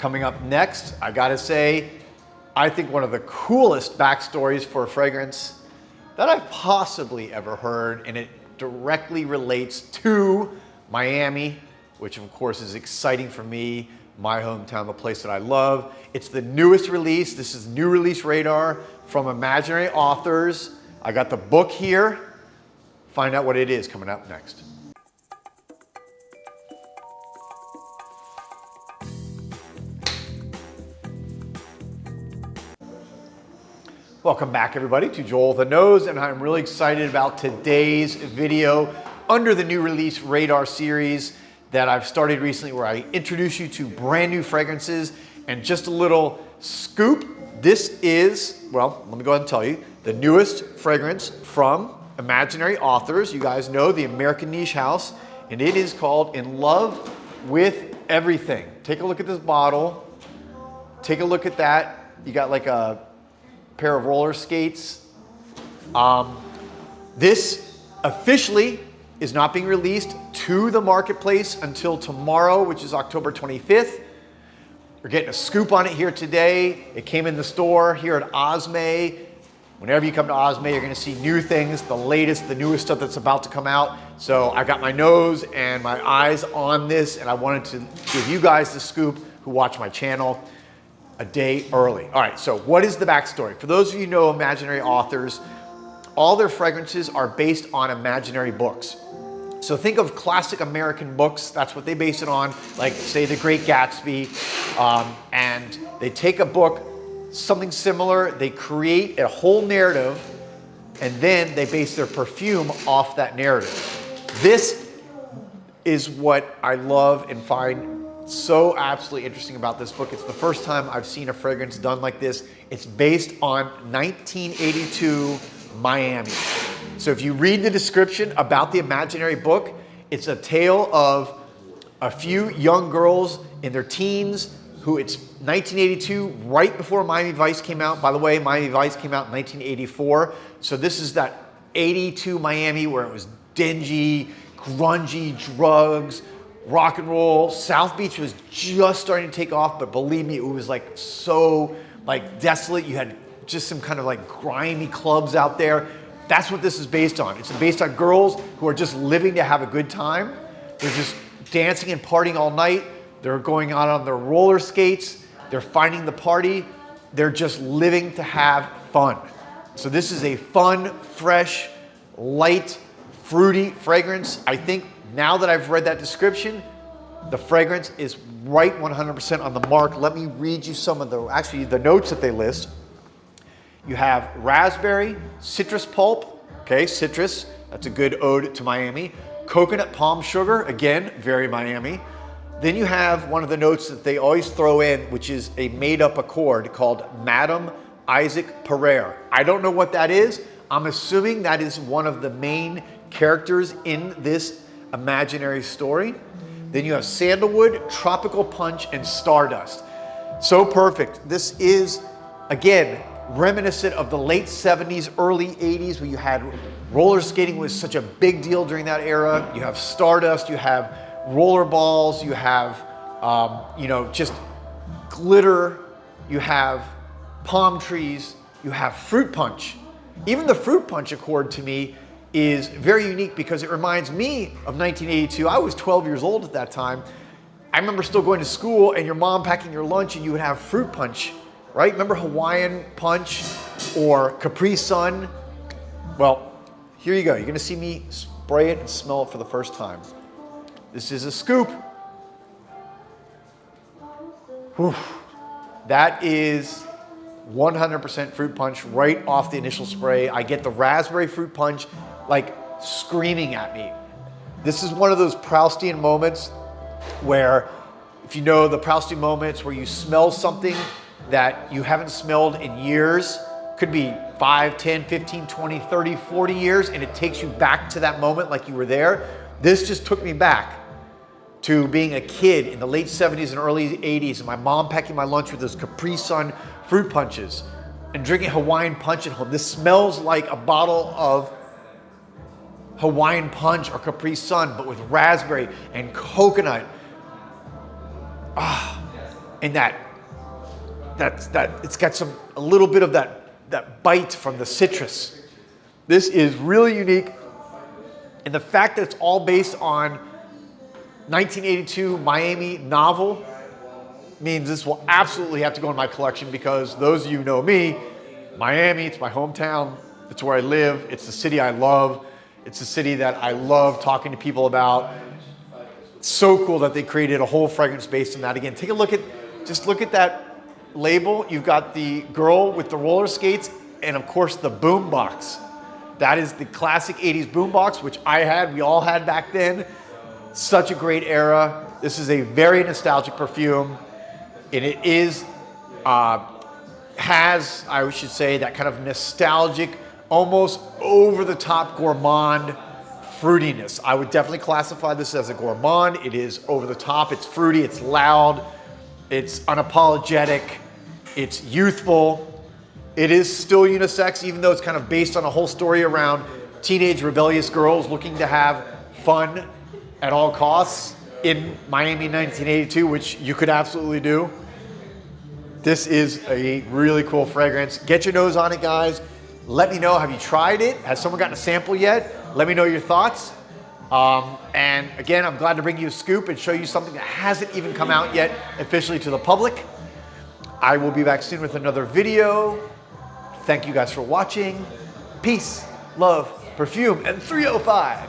Coming up next, I gotta say, I think one of the coolest backstories for a fragrance that I've possibly ever heard, and it directly relates to Miami, which of course is exciting for me, my hometown, the place that I love. It's the newest release. This is New Release Radar from Imaginary Authors. I got the book here. Find out what it is coming up next. Welcome back everybody to Joel the Nose, and I'm really excited about today's video under the New Release Radar series that I've started recently, where I introduce you to brand new fragrances. And just a little scoop, this is, well, let me go ahead and tell you, the newest fragrance from Imaginary Authors. You guys know the American niche house, and it is called In Love with Everything. Take a look at this bottle. Take a look at that. You got like a pair of roller skates. This officially is not being released to the marketplace until tomorrow, which is October 25th. We're getting a scoop on it here today. It came in the store here at Osme. Whenever you come to Osme, you're gonna see new things, the latest, the newest stuff that's about to come out. So I got my nose and my eyes on this, and I wanted to give you guys the scoop who watch my channel a day early. All right, so what is the backstory? For those of you who know Imaginary Authors, all their fragrances are based on imaginary books. So think of classic American books. That's what they base it on, like say The Great Gatsby. And they take a book, something similar, they create a whole narrative, and then they base their perfume off that narrative. This is what I love and find so absolutely interesting about this book. It's the first time I've seen a fragrance done like this. It's based on 1982 Miami. So if you read the description about the imaginary book, it's a tale of a few young girls in their teens who, it's 1982, right before Miami Vice came out. By the way, Miami Vice came out in 1984. So this is that 82 Miami where it was dingy, grungy, drugs, rock and roll. South Beach was just starting to take off, but believe me, it was like so like desolate. You had just some kind of like grimy clubs out there. That's what this is based on. It's based on girls who are just living to have a good time. They're just dancing and partying all night. They're going out on their roller skates. They're finding the party. They're just living to have fun. So this is a fun, fresh, light, fruity fragrance. I think now that I've read that description, the fragrance is right 100% on the mark. Let me read you some of the notes that they list. You have raspberry, citrus pulp, okay, citrus, that's a good ode to Miami. Coconut palm sugar, again, very Miami. Then you have one of the notes that they always throw in, which is a made-up accord called Madame Isaac Pereire. I don't know what that is. I'm assuming that is one of the main characters in this imaginary story. Then you have sandalwood, tropical punch, and stardust. So perfect. This is, again, reminiscent of the late 70s, early 80s, where you had roller skating was such a big deal during that era. You have stardust, you have roller balls, you have, just glitter, you have palm trees, you have fruit punch. Even the fruit punch accord to me is very unique because it reminds me of 1982. I was 12 years old at that time. I remember still going to school and your mom packing your lunch and you would have fruit punch, right? Remember Hawaiian punch or Capri Sun? Well, here you go. You're gonna see me spray it and smell it for the first time. This is a scoop. Whew. That is 100% fruit punch right off the initial spray. I get the raspberry fruit punch like screaming at me. This is one of those Proustian moments where, if you know the Proustian moments where you smell something that you haven't smelled in years, could be 5, 10, 15, 20, 30, 40 years, and it takes you back to that moment like you were there. This just took me back to being a kid in the late 70s and early 80s, and my mom packing my lunch with those Capri Sun fruit punches and drinking Hawaiian punch at home. This smells like a bottle of Hawaiian punch or Capri Sun, but with raspberry and coconut. and that it's got a little bit of that bite from the citrus. This is really unique. And the fact that it's all based on 1982 Miami novel means this will absolutely have to go in my collection, because those of you who know me, Miami, it's my hometown, it's where I live, it's the city I love, it's the city that I love talking to people about. It's so cool that they created a whole fragrance based on that. Again, take a look at, just look at that label. You've got the girl with the roller skates and of course the boom box. That is the classic 80s boombox, which I had, we all had back then. Such a great era. This is a very nostalgic perfume, and it is, has, I should say, that kind of nostalgic, almost over-the-top gourmand fruitiness. I would definitely classify this as a gourmand. It is over the top, it's fruity, it's loud, it's unapologetic, it's youthful. It is still unisex, even though it's kind of based on a whole story around teenage rebellious girls looking to have fun at all costs in Miami 1982, which you could absolutely do. This is a really cool fragrance. Get your nose on it, guys. Let me know, have you tried it? Has someone gotten a sample yet? Let me know your thoughts. And again, I'm glad to bring you a scoop and show you something that hasn't even come out yet officially to the public. I will be back soon with another video. Thank you guys for watching. Peace, love, perfume, and 305.